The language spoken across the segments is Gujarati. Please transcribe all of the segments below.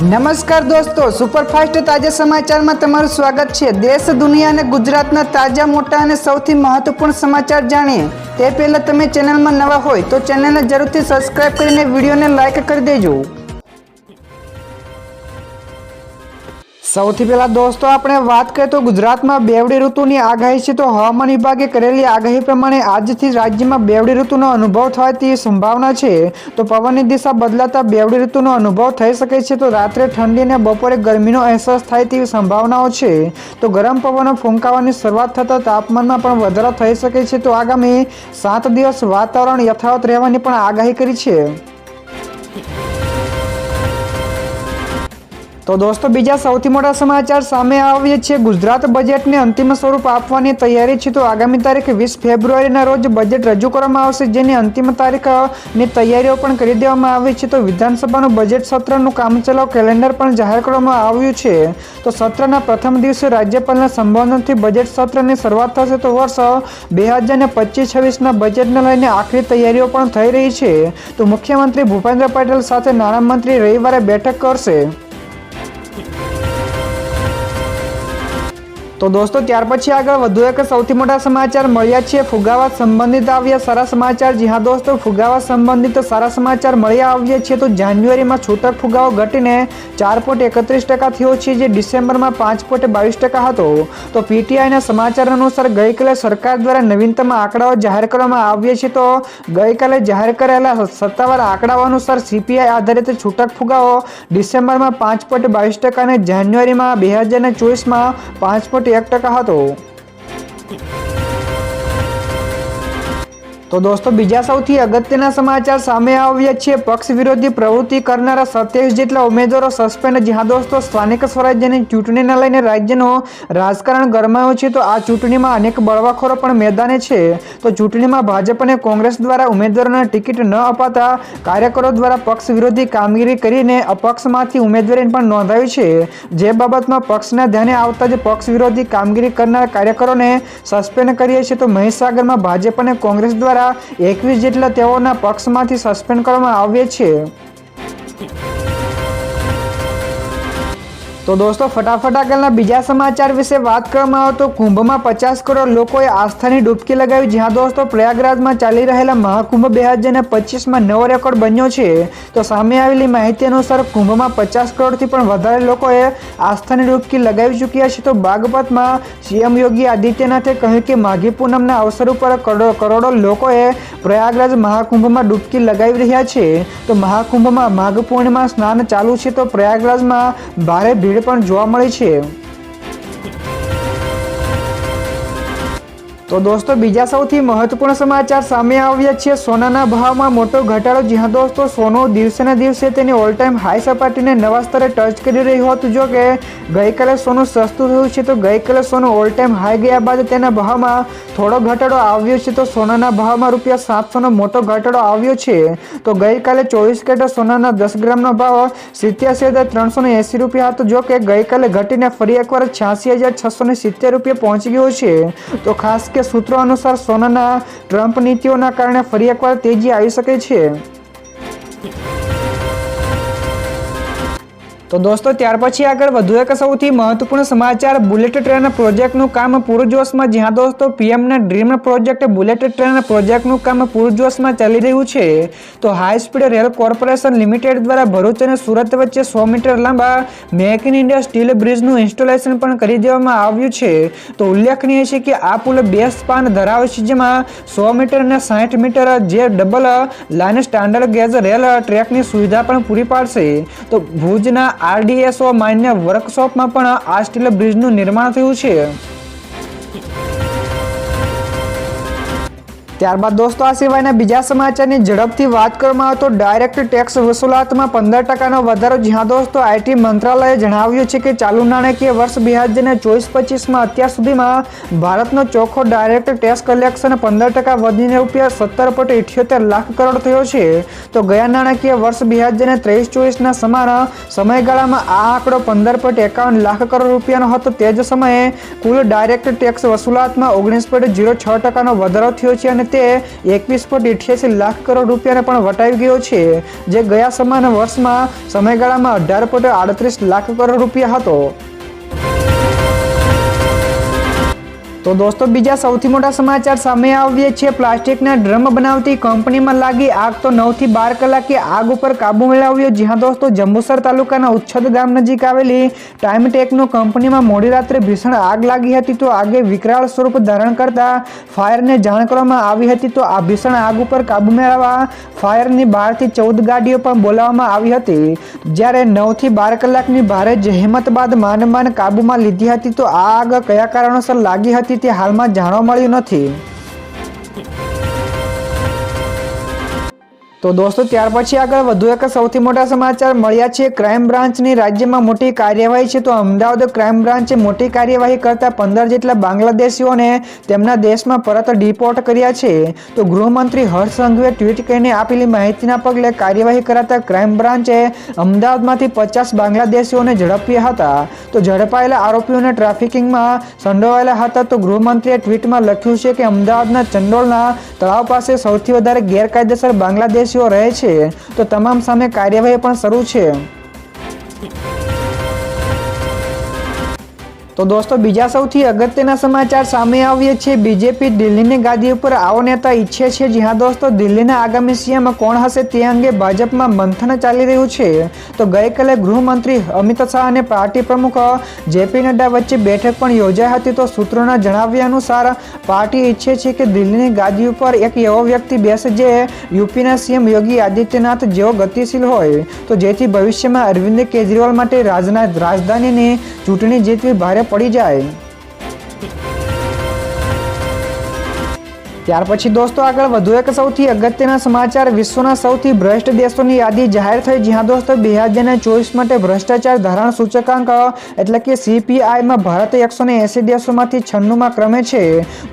નમસ્કાર દોસ્તો, સુપરફાસ્ટ તાજા સમાચારમાં તમારું સ્વાગત છે। દેશ, દુનિયા અને ગુજરાતના તાજા, મોટા અને સૌથી મહત્વપૂર્ણ સમાચાર જાણીએ તે પહેલા તમે ચેનલમાં નવા હોય તો ચેનલને જરૂરથી સબસ્ક્રાઇબ કરીને વિડીયોને લાઇક કરી દેજો। સૌથી પહેલા દોસ્તો આપણે વાત કરીએ તો ગુજરાતમાં બેવડી ઋતુની આગાહી છે। તો હવામાન વિભાગે કરેલી આગાહી પ્રમાણે આજથી રાજ્યમાં બેવડી ઋતુનો અનુભવ થાય તેવી સંભાવના છે। તો પવનની દિશા બદલાતા બેવડી ઋતુનો અનુભવ થઈ શકે છે। તો રાત્રે ઠંડી અને બપોરે ગરમીનો અહેસાસ થાય તેવી સંભાવનાઓ છે। તો ગરમ પવનો ફૂંકાવાની શરૂઆત થતાં તાપમાનમાં પણ વધારો થઈ શકે છે। તો આગામી 7 દિવસ વાતાવરણ યથાવત રહેવાની પણ આગાહી કરી છે। તો દોસ્તો બીજા સૌથી મોટા સમાચાર સામે આવ્યા છે। ગુજરાત બજેટને અંતિમ સ્વરૂપ આપવાની તૈયારી છે। તો આગામી તારીખ 20 ફેબ્રુઆરીના રોજ બજેટ રજૂ કરવામાં આવશે, જેની અંતિમ તારીખની તૈયારીઓ પણ કરી દેવામાં આવી છે। તો વિધાનસભાનું બજેટ સત્રનું કામચલાઉ કેલેન્ડર પણ જાહેર કરવામાં આવ્યું છે। તો સત્રના પ્રથમ દિવસે રાજ્યપાલના સંબોધનથી બજેટ સત્રની શરૂઆત થશે। તો વર્ષ 2025-26ના બજેટને લઈને આખરી તૈયારીઓ પણ થઈ રહી છે। તો મુખ્યમંત્રી ભૂપેન્દ્ર પટેલ સાથે નાણામંત્રી રવિવારે બેઠક કરશે। તો દોસ્તો ત્યાર પછી આગળ વધુ એક સૌથી મોટા સમાચાર મળ્યા છે। ફુગાવા સંબંધિત આવ્યા સારા સમાચાર। જી હા દોસ્તો, ફુગાવા સંબંધિત સારા સમાચાર મળ્યા આવ્યા છે। તો જાન્યુઆરીમાં છૂટક ફુગાવો ઘટીને 4.31% થયો છે, જે ડિસેમ્બરમાં 5.22% હતો। તો પીટીઆઈના સમાચાર અનુસાર ગઈકાલે સરકાર દ્વારા નવીનતમ આંકડાઓ જાહેર કરવામાં આવ્યા છે। તો ગઈકાલે જાહેર કરાયેલા સત્તાવાર આંકડાઓ અનુસાર સીપીઆઈ આધારિત છૂટક ફુગાવો ડિસેમ્બરમાં 5.22% અને જાન્યુઆરીમાં 2024માં 5.1% હતો। તો દોસ્તો બીજા સૌથી અગત્યના સમાચાર સામે આવ્યા છે। પક્ષ વિરોધી પ્રવૃત્તિ કરનારા 27 જેટલા ઉમેદવારો સસ્પેન્ડ। જી હા દોસ્તો, સ્થાનિક સ્વરાજ્યની ચૂંટણીને લઈને રાજ્યનું રાજકારણ ગરમાયું છે। તો આ ચૂંટણીમાં અનેક બળવાખોરો પણ મેદાને છે। તો ચૂંટણીમાં ભાજપ અને કોંગ્રેસ દ્વારા ઉમેદવારોને ટિકિટ ન અપાતા કાર્યકરો દ્વારા પક્ષ વિરોધી કામગીરી કરીને અપક્ષમાંથી ઉમેદવારી પણ નોંધાવી છે। જે બાબતમાં પક્ષના ધ્યાને આવતા જ પક્ષ વિરોધી કામગીરી કરનાર કાર્યકરોને સસ્પેન્ડ કર્યા છે। તો મહીસાગરમાં ભાજપ અને કોંગ્રેસ દ્વારા 21 જેટલા તેઓના પક્ષમાંથી સસ્પેન્ડ કરવામાં આવ્યા છે। તો દોસ્તો ફટાફટ આગળના બીજા સમાચાર વિશે વાત કરવામાં આવે તો કુંભમાં 50 કરોડ લોકોએ આસ્થાની ડૂબકી લગાવી। જ્યાં દોસ્તો પ્રયાગરાજમાં ચાલી રહેલા મહાકુંભ 2025માં નવો રેકોર્ડ બન્યો છે। તો સામે આવેલી માહિતી અનુસાર કુંભમાં 50 કરોડથી પણ વધારે લોકોએ આસ્થાની ડૂબકી લગાવી ચૂક્યા છે। તો બાગપતમાં સીએમ યોગી આદિત્યનાથે કહ્યું કે માઘી પૂનમના અવસર ઉપર કરોડો લોકોએ પ્રયાગરાજ મહાકુંભમાં ડૂબકી લગાવી રહ્યા છે। તો મહાકુંભમાં માઘ પૂર્ણિમા સ્નાન ચાલુ છે। તો પ્રયાગરાજમાં ભારે ભીડ પણ જોવા મળી છે। તો દોસ્તો બીજા સૌથી મહત્વપૂર્ણ સમાચાર સામે આવ્યા છે। સોનાના ભાવમાં મોટો ઘટાડો। જી હા દોસ્તો, સોનું દિવસે ને દિવસે તેની ઓલ ટાઈમ હાઈ સપાટીને નવા સ્તરે ટચ કરી રહ્યું હતું। જો કે ગઈકાલે સોનું સસ્તું થયું છે। તો ગઈકાલે સોનું ઓલ ટાઈમ હાઈ ગયા બાદ તેના ભાવમાં થોડો ઘટાડો આવ્યો છે। તો સોનાના ભાવમાં ₹700નો મોટો ઘટાડો આવ્યો છે। તો ગઈકાલે 24 કેરેટ સોનાના 10 ગ્રામનો ભાવ ₹87,380 હતો। જો કે ગઈકાલે ઘટીને ફરી એકવાર ₹86,670 પહોંચી ગયો છે। તો ખાસ કે સૂત્રો અનુસાર સોનાના ટ્રમ્પ નીતિઓના કારણે ફરી એકવાર તેજી આવી શકે છે। તો દોસ્તો ત્યાર પછી આગળ વધુ એક સૌથી મહત્વપૂર્ણ સમાચાર। બુલેટ ટ્રેન પ્રોજેક્ટનું કામ પૂરજોશમાં। જ્યાં દોસ્તો પીએમના ડ્રીમ પ્રોજેક્ટ બુલેટ ટ્રેન પ્રોજેક્ટનું કામ પૂરજોશમાં ચાલી રહ્યું છે। તો high speed rail corporation limited દ્વારા ભરૂચ અને સુરત વચ્ચે 100 મીટર લાંબા મેક ઇન ઇન્ડિયા સ્ટીલ બ્રિજનું ઇન્સ્ટોલેશન પણ કરી દેવામાં આવ્યું છે। તો ઉલ્લેખનીય છે કે આ પુલ 2 સ્પાન ધરાવે છે, જેમાં 100 મીટર અને 60 મીટર જે double line standard gauge rail ટ્રેકની સુવિધા પણ પૂરી પાડશે। તો ભુજના RDSO માન્ય વર્કશોપમાં પણ આ સ્ટીલ બ્રિજનું નિર્માણ થયું છે। ત્યારબાદ દોસ્તો આ સિવાયના બીજા સમાચારની ઝડપથી વાત કરવામાં આવે તો ડાયરેક્ટ ટેક્સ વસૂલાતમાં 15%નો વધારો। જ્યાં દોસ્તો આઈટી મંત્રાલયે જણાવ્યું છે કે ચાલુ નાણાકીય વર્ષ 2024-25માં અત્યાર સુધીમાં ભારતનો ચોખ્ખો ડાયરેક્ટ ટેક્સ કલેક્શન 15% વધીને ₹17.78 લાખ કરોડ થયો છે। તો ગયા નાણાકીય વર્ષ 2023-24ના સમાન સમયગાળામાં આ આંકડો 15.51 લાખ કરોડ રૂપિયાનો હતો। તે જ સમયે કુલ ડાયરેક્ટ ટેક્સ વસૂલાતમાં 19.06%નો વધારો થયો છે અને તે 21.88 લાખ કરોડ રૂપિયાને પણ વટાવી ગયો છે, જે ગયા સમાન વર્ષમાં સમયગાળામાં 18.38 લાખ કરોડ રૂપિયા હતો। તો દોસ્તો બીજા સૌથી મોટા સમાચાર સામે આવ્યા છે। પ્લાસ્ટિકના ડ્રમ બનાવતી કંપનીમાં લાગી આગ, તો 9 થી 12 કલાકે આગ ઉપર કાબુ મેળવ્યો। જ્યાં દોસ્તો જંબુસર તાલુકાના ઉચ્છદ ગામ નજીક આવેલી ટાઈમટેકનો કંપનીમાં મોડી રાત્રે ભીષણ આગ લાગી હતી। તો આગે વિકરાળ સ્વરૂપ ધારણ કરતા ફાયરને જાણ કરવામાં આવી હતી। તો આ ભીષણ આગ ઉપર કાબુ મેળવવા ફાયરની 12 થી 14 ગાડીઓ પણ બોલાવવામાં આવી હતી, જ્યારે 9 થી 12 કલાકની ભારે જહેમત બાદ માંડ કાબુમાં લીધી હતી। તો આ આગ કયા કારણોસર લાગી હતી તે હાલમાં જાણવા મળ્યું નથી। તો દોસ્તો ત્યાર પછી આગળ વધુ એક સૌથી મોટા સમાચાર મળ્યા છે। ક્રાઇમ બ્રાન્ચની રાજ્યમાં મોટી કાર્યવાહી છે। તો અમદાવાદ ક્રાઇમ બ્રાન્ચે મોટી કાર્યવાહી કરતા 15 જેટલા બાંગ્લાદેશીઓને તેમના દેશમાં પરત ડિપોર્ટ કર્યા છે। તો ગૃહમંત્રી હર્ષ સંઘવીએ ટ્વીટ કરીને આપેલી માહિતીના પગલે કાર્યવાહી કરાતા ક્રાઇમ બ્રાન્ચે અમદાવાદમાંથી 50 બાંગ્લાદેશીઓને ઝડપ્યા હતા। તો ઝડપાયેલા આરોપીઓને ટ્રાફિકિંગમાં સંડોવાયેલા હતા। તો ગૃહમંત્રીએ ટ્વીટમાં લખ્યું છે કે અમદાવાદના ચંડોળના તળાવ પાસે સૌથી વધારે ગેરકાયદેસર બાંગ્લાદેશ રહે છે, તો તમામ સામે કાર્યવાહી પણ શરૂ છે। તો દોસ્તો બીજા સૌથી અગત્યના સમાચાર સામે આવ્યા છે। બીજેપી દિલ્હીની ગાદી ઉપર આવો નેતા ઈચ્છે છે। જ્યાં દોસ્તો દિલ્હીના આગામી સીએમ કોણ હશે તે અંગે ભાજપમાં મંથન ચાલી રહ્યું છે। તો ગઈકાલે ગૃહમંત્રી અમિત શાહ અને પાર્ટી પ્રમુખ જેપી નડ્ડા વચ્ચે બેઠક પણ યોજાઈ હતી। તો સૂત્રોના જણાવ્યા અનુસાર પાર્ટી ઈચ્છે છે કે દિલ્હીની ગાદી ઉપર એક એવો વ્યક્તિ બેસે જે યુપીના સીએમ યોગી આદિત્યનાથ જેવો ગતિશીલ હોય, તો જેથી ભવિષ્યમાં અરવિંદ કેજરીવાલ માટે રાજધાનીની ચૂંટણી જીતવી ભારે પડી જાય। ત્યાર પછી દોસ્તો આગળ વધુ એક સૌથી અગત્યના સમાચાર વિશ્વના સૌથી ભ્રષ્ટ દેશોની યાદી જાહેર થઈ। જ્યાં દોસ્તો 2024 માટે ભ્રષ્ટાચાર ધારણ સૂચકાંક એટલે કે CPI-માં ભારત 180 દેશોમાંથી 96માં ક્રમે છે।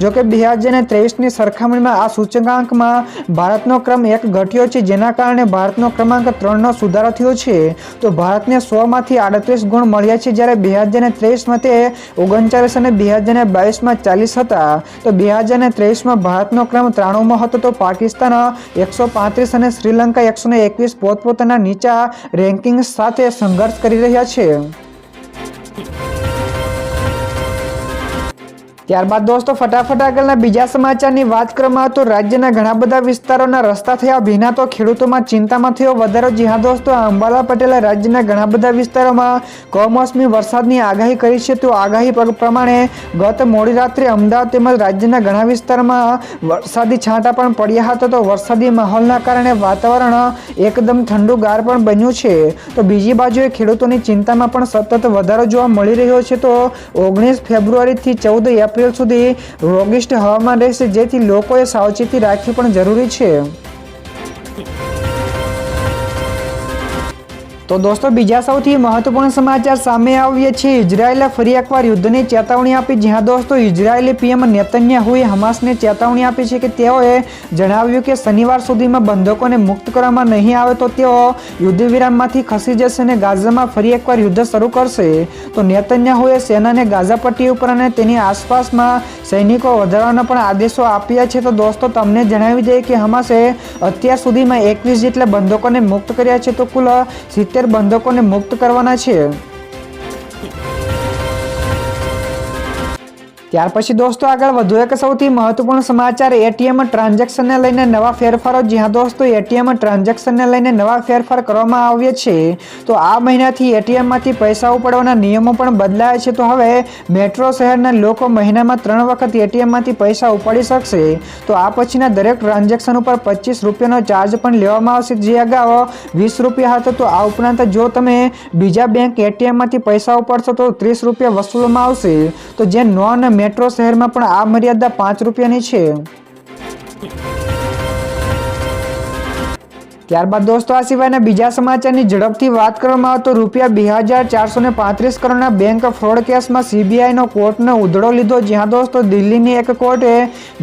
જોકે 2023ની સરખામણીમાં આ સૂચકાંકમાં ભારતનો ક્રમ 1 ઘટ્યો છે, જેના કારણે ભારતનો ક્રમાંક 3નો સુધારો થયો છે। તો ભારતને 100માંથી 38 ગુણ મળ્યા છે, જ્યારે 2023માં તે 39 અને 2022માં 40 હતા। તો 2023માં ભારતનો ક્રમ 93માં હતો। તો પાકિસ્તાન 135 અને શ્રીલંકા 121 પોતપોતાના નીચા રેન્કિંગ સાથે સંઘર્ષ કરી રહ્યા છે। ત્યારબાદ દોસ્તો ફટાફટ આગળના બીજા સમાચારની વાત કરવામાં તો રાજ્યના ઘણા બધા વિસ્તારોના રસ્તા થયા ભીના, તો ખેડૂતોમાં ચિંતામાં થયો વધારો। જ્યાં દોસ્તો અંબાલા પટેલે રાજ્યના ઘણા બધા વિસ્તારોમાં કમોસમી વરસાદની આગાહી કરી છે। તો આગાહી પ્રમાણે ગત મોડી રાત્રે અમદાવાદ તેમજ રાજ્યના ઘણા વિસ્તારમાં વરસાદી છાંટા પણ પડ્યા હતા। તો વરસાદી માહોલના કારણે વાતાવરણ એકદમ ઠંડુગાર પણ બન્યું છે। તો બીજી બાજુએ ખેડૂતોની ચિંતામાં પણ સતત વધારો જોવા મળી રહ્યો છે। તો 19 ફેબ્રુઆરીથી 14 એપ્રિલ સુધી રોગિષ્ટ હવામાન રહેશે, જેથી લોકોએ સાવચેતી રાખવી પણ જરૂરી છે। તો દોસ્તો બીજા સૌથી મહત્વપૂર્ણ સમાચાર સામે આવ્યા છે। ઇઝરાયેલે ફરી એકવાર યુદ્ધની ચેતવણી આપી। જ્યાં દોસ્તો ઇઝરાયેલી પીએમ નેતન્યાહુએ હમાસને ચેતવણી આપી છે કે તેઓએ જણાવ્યું કે શનિવાર સુધીમાં બંધકોને મુક્ત કરવામાં નહીં આવે તો તેઓ યુદ્ધ વિરામમાંથી ખસી જશે અને ગાઝામાં ફરી એકવાર યુદ્ધ શરૂ કરશે। તો નેતન્યાહુએ સેનાને ગાઝા પટ્ટી ઉપર અને તેની આસપાસમાં સૈનિકો વધારવાના પણ આદેશો આપ્યા છે। તો દોસ્તો તમને જણાવી દઈએ કે હમાસે અત્યાર સુધીમાં 21 જેટલા બંધકોને મુક્ત કર્યા છે। તો કુલ 70 બંધકોને મુક્ત કરવાના છે। ત્યાર પછી દોસ્તો આગળ વધુ એક સૌથી મહત્વપૂર્ણ સમાચાર એટીએમ ટ્રાન્ઝેક્શનને લઈને નવા ફેરફારો। જ્યાં દોસ્તો એટીએમ ટ્રાન્ઝેક્શનને લઈને નવા ફેરફાર કરવામાં આવ્યા છે। તો આ મહિનાથી એટીએમમાંથી પૈસા ઉપાડવાના નિયમો પણ બદલાયા છે। તો હવે મેટ્રો શહેરના લોકો મહિનામાં 3 વખત એટીએમમાંથી પૈસા ઉપાડી શકશે। તો આ પછીના દરેક ટ્રાન્ઝેક્શન ઉપર 25 રૂપિયાનો ચાર્જ પણ લેવામાં આવશે, જે અગાઉ 20 રૂપિયા હતો। તો આ ઉપરાંત જો તમે બીજા બેંક એટીએમમાંથી પૈસા ઉપાડશો તો 30 રૂપિયા વસૂલવામાં આવશે। તો જે નોન મેટ્રો શહેરમાં પણ આ મર્યાદા 5 રૂપિયાની છે। ત્યારબાદ દોસ્તો આ સિવાયના બીજા સમાચારની ઝડપથી વાત કરવામાં આવે તો રૂપિયા 2,435 કરોડના બેંક ફ્રોડ કેસમાં સીબીઆઈનો કોર્ટનો ઉધડો લીધો, જ્યાં દોસ્તો દિલ્હીની એક કોર્ટે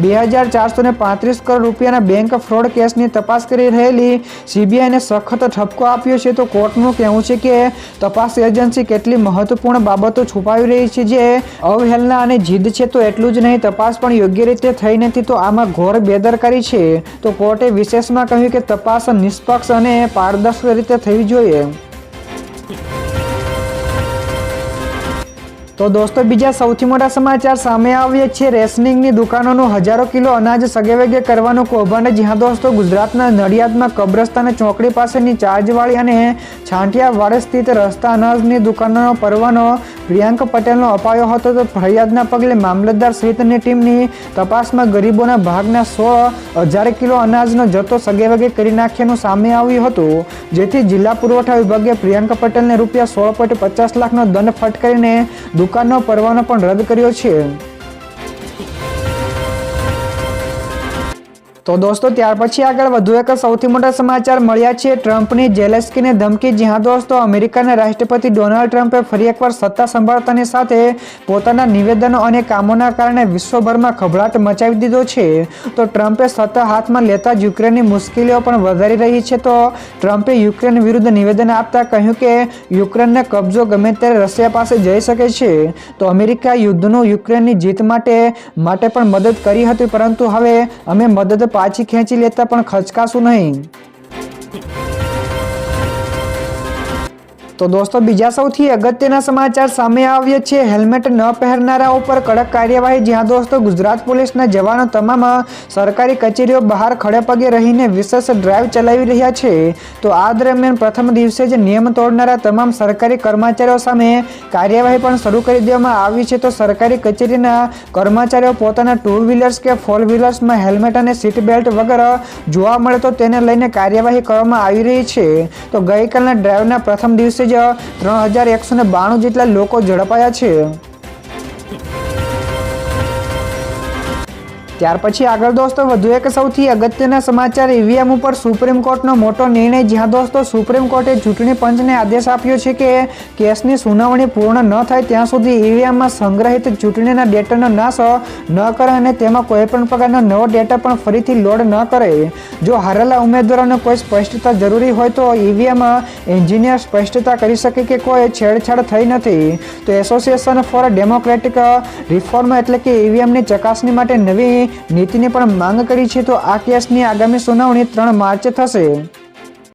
2,435 કરોડ રૂપિયાના બેંક ફ્રોડ કેસની તપાસ કરી રહેલી સીબીઆઈને સખત ઠપકો આપ્યો છે. તો કોર્ટનું કહેવું છે કે તપાસ એજન્સી કેટલી મહત્વપૂર્ણ બાબતો છુપાવી રહી છે, જે અવહેલના અને જીદ છે. તો એટલું જ નહીં, તપાસ પણ યોગ્ય રીતે થઈ નથી, તો આમાં ઘોર બેદરકારી છે. તો કોર્ટે વિશેષમાં કહ્યું કે તપાસ નિષ્પક્ષ અને પારદર્શક રીતે થવી જોઈએ. તો દોસ્તો બીજા સૌથી મોટા સમાચાર સામે આવ્યા છે. રેશનિંગની દુકાનોનું હજારો કિલો અનાજ સગેવગે કરવાનું કૌભાંડ, જ્યાં દોસ્તો ગુજરાતના નડિયાદમાં કબ્રસ્તાન ચોકડી પાસેની ચાર્જવાળી અને છાંટિયાવાડ સ્થિત રસ્તા અનાજની દુકાનોનો પરવાનો પ્રિયાંક પટેલનો અપાયો હતો. તો ફરિયાદના પગલે મામલતદાર સહિતની ટીમની તપાસમાં ગરીબોના ભાગના 16,000 કિલો અનાજનો જથ્થો સગેવગે કરી નાખ્યાનું સામે આવ્યું હતું, જેથી જિલ્લા પુરવઠા વિભાગે પ્રિયાંક પટેલને રૂપિયા 16.50 લાખનો દંડ ફટકારીને દુકાનનો પરવાનો પણ રદ કર્યો છે. તો દોસ્તો ત્યાર પછી આગળ વધુ એક સૌથી મોટા સમાચાર મળ્યા છે. ટ્રમ્પની જેલેન્સ્કીને ધમકી, જ્યાં દોસ્તો અમેરિકાના રાષ્ટ્રપતિ ડોનાલ્ડ ટ્રમ્પે ફરી એકવાર સત્તા સંભાળતાની સાથે પોતાના નિવેદનો અને કામોના કારણે વિશ્વભરમાં ખળભળાટ મચાવી દીધો છે. તો ટ્રમ્પે સત્તા હાથમાં લેતા જ યુક્રેનની મુશ્કેલીઓ પણ વધારી રહી છે. તો ટ્રમ્પે યુક્રેન વિરુદ્ધ નિવેદન આપતા કહ્યું કે યુક્રેનને કબજો ગમે ત્યારે રશિયા પાસે જઈ શકે છે. તો અમેરિકા યુદ્ધનું યુક્રેનની જીત માટે પણ મદદ કરી હતી, પરંતુ હવે અમે મદદ પાછી ખેંચી લેતા પણ ખચકાશું નહીં. તો દોસ્તો બીજા સૌથી અગત્યના સમાચાર સામે આવ્યા છે. હેલ્મેટ ન પહેરનારા ઉપર કડક કાર્યવાહી, જ્યાં દોસ્તો ગુજરાત પોલીસના જવાનો તમામ સરકારી કચેરીઓ બહાર ખડે પગે રહીને વિશેષ ડ્રાઈવ ચલાવી રહ્યા છે. તો આ દરમિયાન પ્રથમ દિવસે જ નિયમ તોડનારા તમામ સરકારી કર્મચારીઓ સામે કાર્યવાહી પણ શરૂ કરી દેવામાં આવી છે. તો સરકારી કચેરીના કર્મચારીઓ પોતાના 2 વ્હીલર્સ કે 4 વ્હીલર્સમાં હેલ્મેટ અને સીટ બેલ્ટ વગર જોવા મળે તો તેને લઈને કાર્યવાહી કરવામાં આવી રહી છે. તો ગઈકાલના ડ્રાઈવના પ્રથમ દિવસે 3,192 જેટલા લોકો ઝડપાયા છે. ત્યાર પછી આગળ દોસ્તો વધુ એક સૌથી અગત્યના સમાચાર ઈવીએમ ઉપર સુપ્રીમ કોર્ટનો મોટો નિર્ણય, જ્યાં દોસ્તો સુપ્રીમ કોર્ટે ચૂંટણી પંચને આદેશ આપ્યો છે કે કેસની સુનાવણી પૂર્ણ ન થાય ત્યાં સુધી ઈવીએમમાં સંગ્રહિત ચૂંટણીના ડેટાનો નાશ ન કરે અને તેમાં કોઈપણ પ્રકારનો નવો ડેટા પણ ફરીથી લોડ ન કરે. જો હારેલા ઉમેદવારોને કોઈ સ્પષ્ટતા જરૂરી હોય તો ઈવીએમ એન્જિનિયર સ્પષ્ટતા કરી શકે કે કોઈ છેડછાડ થઈ નથી. તો એસોસિએશન ફોર ડેમોક્રેટિક રિફોર્મ એટલે કે ઈવીએમની ચકાસણી માટે નવી નીતિની પણ માંગ કરી છે. તો આ કેસની આગામી સુનાવણી 3 માર્ચે થશે.